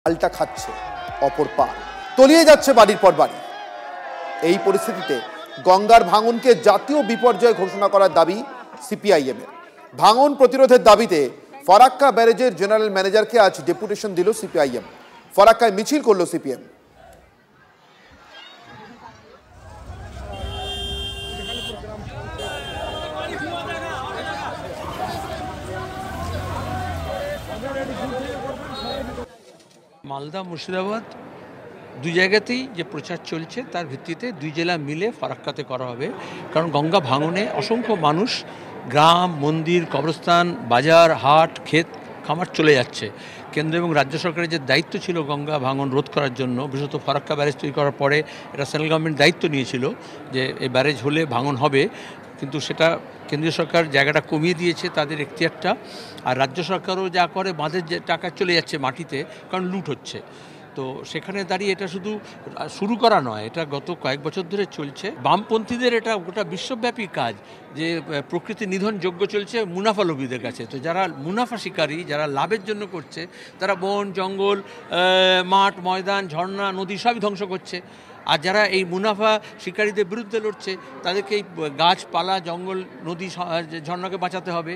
পাল্টা খাচ্ছে অপর পার, তলিয়ে যাচ্ছে বাড়ির পর বাড়ি। এই পরিস্থিতিতে গঙ্গার ভাঙনকে জাতীয় বিপর্যয় ঘোষণা করার দাবি সিপিআইএম এর। ভাঙন প্রতিরোধের দাবিতে ফরাক্কা ব্যারেজের জেনারেল ম্যানেজারকে আজ ডেপুটেশন দিল সিপিআইএম। ফরাক্কায় মিছিল করল সিপিএম। মালদা মুর্শিদাবাদ দুই জায়গাতেই যে প্রচার চলছে তার ভিত্তিতে দুই জেলা মিলে ফারাক্কাতে করা হবে। কারণ গঙ্গা ভাঙনে অসংখ্য মানুষ গ্রাম, মন্দির, কবরস্থান, বাজার, হাট, ক্ষেত খামার চলে যাচ্ছে। কেন্দ্র এবং রাজ্য সরকারের যে দায়িত্ব ছিল গঙ্গা ভাঙন রোধ করার জন্য, বিশেষত ফারাক্কা ব্যারেজ তৈরি করার পরে এটা সেন্ট্রাল গভর্নমেন্ট দায়িত্ব নিয়েছিল যে এই ব্যারেজ হলে ভাঙন হবে, কিন্তু সেটা কেন্দ্রীয় সরকার জায়গাটা কমিয়ে দিয়েছে তাদের এখতিয়ারটা। আর রাজ্য সরকারও যা করে বাঁধের যে টাকা চলে যাচ্ছে মাটিতে, কারণ লুট হচ্ছে। তো সেখানে দাঁড়িয়ে এটা শুধু শুরু করা নয়, এটা গত কয়েক বছর ধরে চলছে। বামপন্থীদের এটা গোটা বিশ্বব্যাপী কাজ, যে প্রকৃতি নিধন যজ্ঞ চলছে মুনাফা লোভীদের কাছে। তো যারা মুনাফা শিকারী, যারা লাভের জন্য করছে, তারা বন, জঙ্গল, মাঠ, ময়দান, ঝর্ণা, নদী সবই ধ্বংস করছে। আর যারা এই মুনাফা শিকারীদের বিরুদ্ধে লড়ছে, তাদেরকে এই গাছপালা, জঙ্গল, নদী, ঝর্ণাকে বাঁচাতে হবে।